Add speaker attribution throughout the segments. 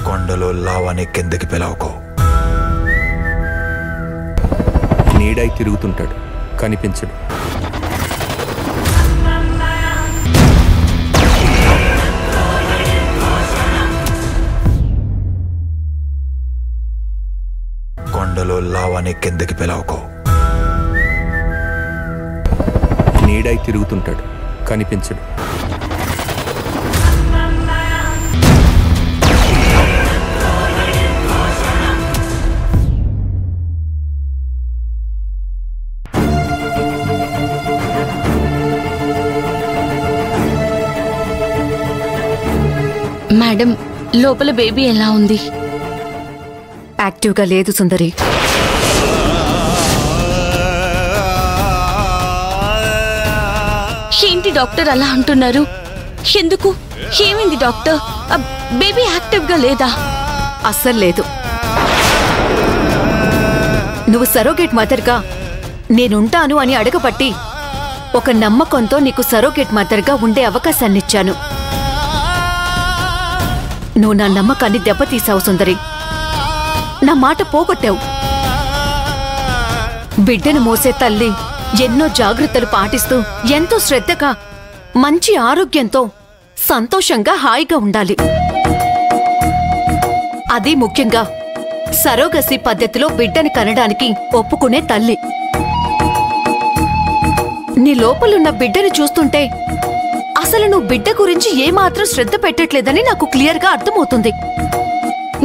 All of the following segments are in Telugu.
Speaker 1: కొండలో లావాని కిందకి పిలవకో.
Speaker 2: నీడై తిరుగుతుంటాడు, కనిపించడు.
Speaker 1: కొండలో లావాని కిందకి పిలవకో.
Speaker 2: నీడై తిరుగుతుంటాడు, కనిపించడు.
Speaker 3: మేడం, లోపల బేబీ ఎలా ఉంది?
Speaker 4: యాక్టివ్గా లేదు సుందరి.
Speaker 3: ఏంటి డాక్టర్ అలా అంటున్నారు? ఎందుకు? ఏమైంది డాక్టర్? బేబీ యాక్టివ్గా లేదా?
Speaker 4: అస్సలు లేదు. నువ్వు సరోగేట్ మదర్గా నేనుంటాను అని అడగబట్టి ఒక నమ్మకంతో నీకు సరోగేట్ మదర్గా ఉండే అవకాశాన్నిచ్చాను. నువ్వు నా నమ్మకాన్ని దెబ్బతీసావు సుందరి. నా మాట పోగొట్టావు. బిడ్డను మోసే తల్లి ఎన్నో జాగ్రత్తలు పాటిస్తూ ఎంతో శ్రద్ధగా మంచి ఆరోగ్యంతో సంతోషంగా హాయిగా ఉండాలి. అది ముఖ్యంగా సరోగసి పద్ధతిలో బిడ్డని కనడానికి ఒప్పుకునే తల్లి. నీ లోపలున్న బిడ్డని చూస్తుంటే అసలు నువ్వు బిడ్డ గురించి ఏమాత్రం శ్రద్ధ పెట్టట్లేదని నాకు క్లియర్గా అర్థమవుతుంది.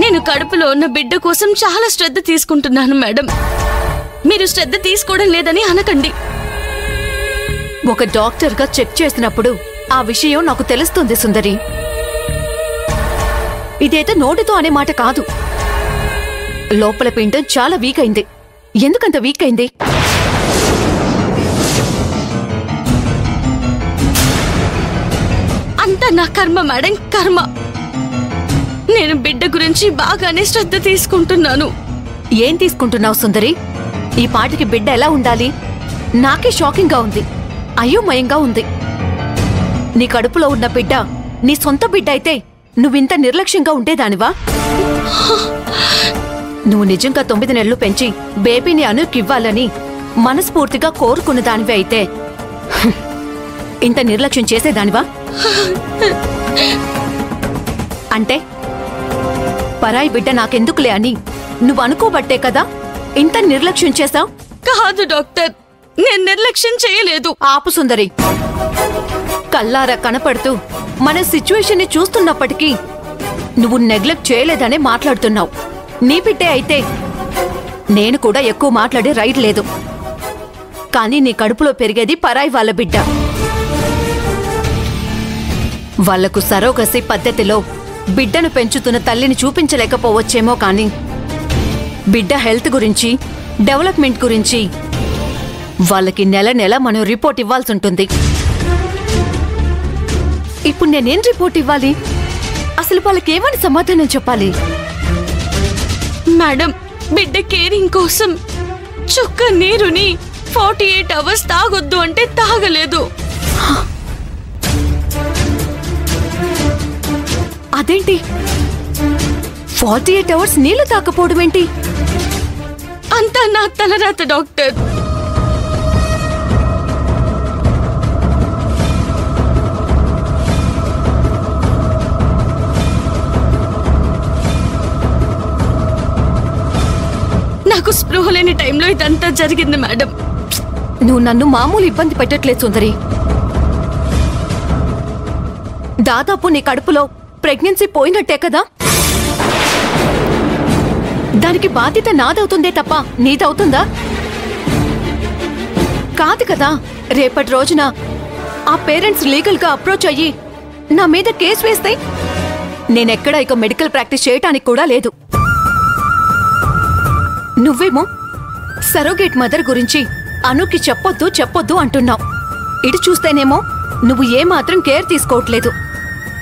Speaker 3: నేను కడుపులో ఉన్న బిడ్డ కోసం చాలా శ్రద్ధ తీసుకుంటున్నాను మేడం. మీరు శ్రద్ధ తీసుకోవడం లేదని అనకండి.
Speaker 4: ఒక డాక్టర్గా చెక్ చేసినప్పుడు ఆ విషయం నాకు తెలుస్తుంది సుందరి. ఇదేదో నోటితో అనే మాట కాదు. లోపల పిండం చాలా వీక్ అయింది. ఎందుకంత వీక్ అయింది?
Speaker 3: అంతా నా కర్మ మేడం, కర్మ. నేను బిడ్డ గురించి బాగానే శ్రద్ధ తీసుకుంటున్నాను.
Speaker 4: ఏం తీసుకుంటున్నావు సుందరి? ఈ పాటికి బిడ్డ ఎలా ఉండాలి? నాకే షాకింగ్గా ఉంది, అయోమయంగా ఉంది. నీ కడుపులో ఉన్న బిడ్డ నీ సొంత బిడ్డ అయితే నువ్వింత నిర్లక్ష్యంగా ఉండేదానివా? నువ్వు నిజంగా 9 నెలలు పెంచి బేబీని అనుకివ్వాలని మనస్ఫూర్తిగా కోరుకున్న దానివి అయితే ఇంత నిర్లక్ష్యం చేసేదానివా? అంటే పరాయి బిడ్డ నాకెందుకులే అని నువ్వు అనుకోబట్టే కదా ఇంత నిర్లక్ష్యం చేశావు?
Speaker 3: కాదు డాక్టర్, నేను నిర్లక్ష్యం చేయలేదు.
Speaker 4: ఆపు సుందరి. కల్లారా కనపడుతూ మన సిచ్యువేషన్ ని చూస్తున్నప్పటికీ నువ్వు నెగ్లెక్ట్ చేయలేదనే మాట్లాడుతున్నావు. నీ బిడ్డే అయితే నేను కూడా ఎక్కువ మాట్లాడే రైట్ లేదు. కానీ నీ కడుపులో పెరిగేది పరాయి వాళ్ళ బిడ్డ. వాళ్లకు సరోగసి పద్ధతిలో బిడ్డను పెంచుతున్న తల్లిని చూపించలేకపోవచ్చేమో, కానీ బిడ్డ హెల్త్ గురించి, డెవలప్మెంట్ గురించి వాళ్ళకి నెల నెల మనం రిపోర్ట్ ఇవ్వాల్సి ఉంటుంది. ఇప్పుడు నేనేం రిపోర్ట్ ఇవ్వాలి? అసలు వాళ్ళకేమని సమాధానం చెప్పాలి?
Speaker 3: మేడం, బిడ్డ కేరింగ్ కోసం చుక్క నీరుని 48 అవర్స్ తాగొద్దు అంటే తాగలేదు.
Speaker 4: అదేంటి 48 అవర్స్ నీళ్లు తాకపోవడం ఏంటి?
Speaker 3: అంతా నా తలరాత డాక్టర్. నాకు స్పృహ లేని టైంలో ఇదంతా జరిగింది మేడం.
Speaker 4: నువ్వు నన్ను మామూలు ఇబ్బంది పెట్టట్లేదు సుందరి. దాదాపు నీ కడుపులో ప్రెగ్నెన్సీ పోయినట్టే కదా. దానికి బాధ్యత నాదవుతుందే తప్ప నీదవుతుందా? కాదు కదా. రేపటి రోజున ఆ పేరెంట్స్ లీగల్ గా అప్రోచ్ అయ్యి నా మీద కేసు వేస్తే నేనెక్కడ ఇక మెడికల్ ప్రాక్టీస్ చేయటానికి కూడా లేదు. నువ్వేమో సరోగేట్ మదర్ గురించి అనుకి చెప్పొద్దు అంటున్నావు. ఇటు చూస్తేనేమో నువ్వు ఏమాత్రం కేర్ తీసుకోవట్లేదు.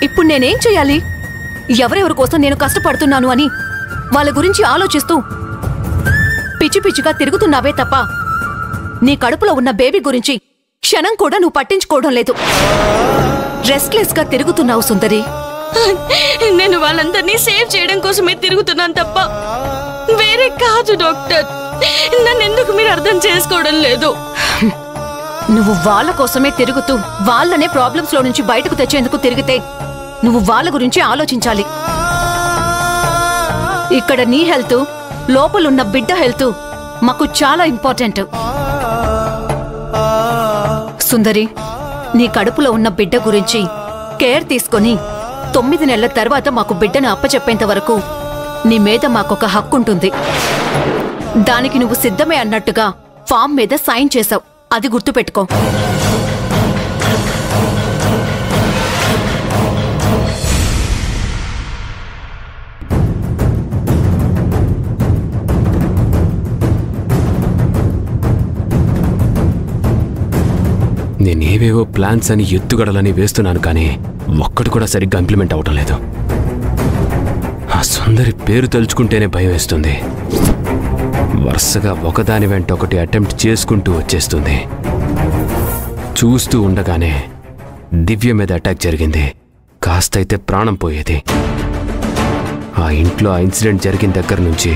Speaker 4: ఇప్పుడు నేనేం చెయ్యాలి? ఎవరెవరి కోసం నేను కష్టపడుతున్నాను అని వాళ్ళ గురించి ఆలోచిస్తూ పిచ్చి పిచ్చిగా తిరుగుతున్నావే తప్ప నీ కడుపులో ఉన్న బేబీ గురించి క్షణం కూడా నువ్వు పట్టించుకోవడం లేదు. రెస్ట్లెస్ గా తిరుగుతున్నావు సుందరి.
Speaker 3: నేను వాళ్ళందరినీ సేవ్ చేయడం కోసమే తిరుగుతున్నాను తప్ప వేరే కాదు డాక్టర్. నన్ను ఎందుకు మీరు అర్థం చేసుకోవడం లేదు?
Speaker 4: నువ్వు వాళ్ళ కోసమే తిరుగుతూ వాళ్ళనే ప్రాబ్లమ్స్ లో నుంచి బయటకు తెచ్చేందుకు తిరిగితే నువ్వు వాళ్ళ గురించి ఆలోచించాలి. ఇక్కడ నీ హెల్త్, లోపలున్న బిడ్డ హెల్త్ మాకు చాలా ఇంపార్టెంట్. సుందరి, నీ కడుపులో ఉన్న బిడ్డ గురించి కేర్ తీసుకొని 9 నెలల తర్వాత మాకు బిడ్డను అప్పచెప్పేంత వరకు నీ మీద మాకొక హక్కు ఉంటుంది. దానికి నువ్వు సిద్ధమే అన్నట్టుగా ఫామ్ మీద సైన్ చేశావు, అది గుర్తుపెట్టుకో.
Speaker 5: నేనేవేవో ప్లాన్స్ అని ఎత్తుగడలని వేస్తున్నాను, కానీ ఒక్కటి కూడా సరిగ్గా ఇంప్లిమెంట్ అవటం లేదు. ఆ సుందరి పేరు తలుచుకుంటేనే భయం వేస్తుంది. వరుసగా ఒకదాని వెంట ఒకటి అటెంప్ట్ చేసుకుంటూ వచ్చేస్తుంది. చూస్తూ ఉండగానే దివ్య మీద అటాక్ జరిగింది. కాస్తైతే ప్రాణం పోయేది. ఆ ఇంట్లో ఆ ఇన్సిడెంట్ జరిగిన దగ్గర నుంచి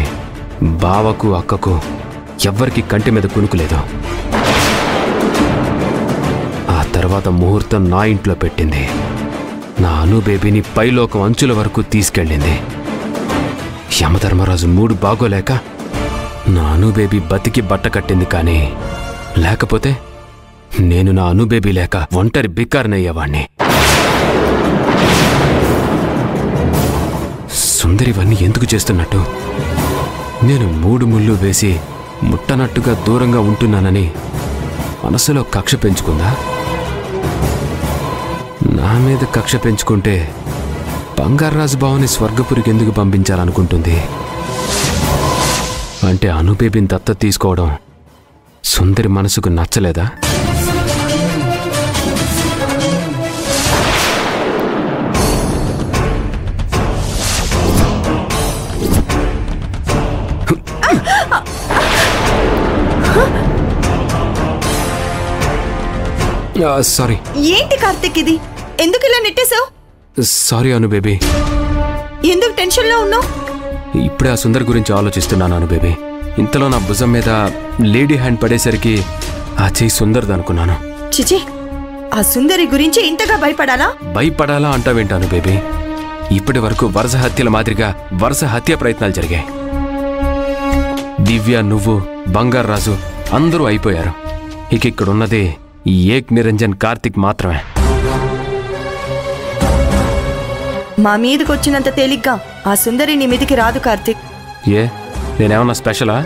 Speaker 5: బావకు అక్కకు ఎవ్వరికి కంటి మీద కునుకులేదు. ఆ తర్వాత ముహూర్తం నా ఇంట్లో పెట్టింది. నా అను బేబీని పైలోకం అంచుల వరకు తీసుకెళ్ళింది. యమధర్మరాజు మూడు బాగోలేక నా అను బేబీ బతికి బట్ట కట్టింది. కానీ లేకపోతే నేను నా అను బేబీ లేక ఒంటరి బిక్కారనయ్యేవాణ్ణి. సుందరివన్నీ ఎందుకు చేస్తున్నట్టు? నేను 3 ముళ్ళు వేసి ముట్టనట్టుగా దూరంగా ఉంటున్నానని మనసులో కక్ష పెంచుకుందా? నా మీద కక్ష పెంచుకుంటే బంగారాజు బావని స్వర్గపురికి ఎందుకు పంపించాలనుకుంటుంది? అంటే అను బేబీని దత్తత తీసుకోవడం సుందరి మనసుకు నచ్చలేదా? సారీ.
Speaker 6: ఏంటి కార్తిక్ ఇది? ఎందుకు ఇలా నెట్టేశావు?
Speaker 5: సారీ అను బేబీ.
Speaker 6: ఎందుకు టెన్షన్ లో ఉన్నావు?
Speaker 5: ఇప్పుడే ఆ సుందరి గురించి ఆలోచిస్తున్నాను అను బేబీ. ఇంతలో నా భుజం మీద లేడీ హ్యాండ్ పడేసరికి ఆ చెయ్యి సుందరిదనుకున్నాను.
Speaker 6: చిచి, ఆ సుందరి గురించి ఇంతగా భయపడాలా?
Speaker 5: భయపడాలా అంటావేంటాను బేబీ? ఇప్పటి వరకు వరుస హత్యల మాదిరిగా వరుస హత్య ప్రయత్నాలు జరిగాయి. దివ్య, నువ్వు, బంగారాజు అందరూ అయిపోయారు. ఇక ఇక్కడున్నది ఈ ఏక్ నిరంజన్ కార్తిక్ మాత్రమే.
Speaker 6: మా మీదకి వచ్చినంత తేలిగ్గా ఆ సుందరి నీ మీదికి రాదు కార్తిక్.
Speaker 5: ఏ, నేనేమన్నా స్పెషలా?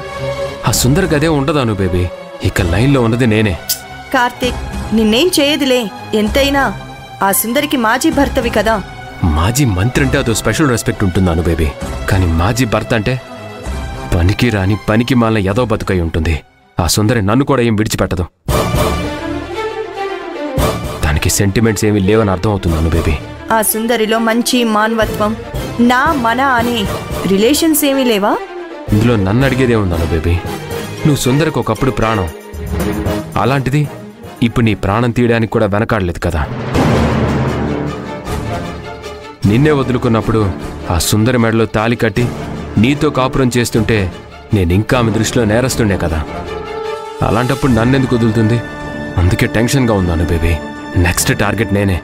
Speaker 5: ఆ సుందరి గదే ఉండదాను బేబీ. ఇక లైన్లో ఉన్నది నేనే.
Speaker 6: కార్తిక్, నిన్నేం చేయదులే. ఎంతైనా ఆ సుందరికి మాజీ భర్తవి కదా.
Speaker 5: మాజీ మంత్రి అంటే అదో స్పెషల్ రెస్పెక్ట్ ఉంటుందాను బేబీ. కానీ మాజీ భర్త అంటే పనికి రాని పనికి మాలిన ఏదో బతుకై ఉంటుంది. ఆ సుందరి నన్ను కూడా ఏం విడిచిపెట్టదు. దానికి సెంటిమెంట్స్ ఏమీ లేవని అర్థం అవుతున్నాను బేబీ.
Speaker 6: ఆ సుందరిలో మంచి మానవత్వం, నా మన అనే రిలేషన్స్ ఏమీ లేవా?
Speaker 5: ఇందులో నన్ను అడిగేదే ఉందాను బేబీ. నువ్వు సుందరికి ఒకప్పుడు ప్రాణం. అలాంటిది ఇప్పుడు నీ ప్రాణం తీయడానికి కూడా వెనకాడలేదు కదా. నిన్నే వదులుకున్నప్పుడు ఆ సుందరి మెడలో తాళి కట్టి నీతో కాపురం చేస్తుంటే నేను ఇంకా ఆమె దృష్టిలో నేరస్తుండే కదా. అలాంటప్పుడు నన్నెందుకు వదులుతుంది? అందుకే టెన్షన్గా ఉందాను బేబీ. నెక్స్ట్ టార్గెట్ నేనే.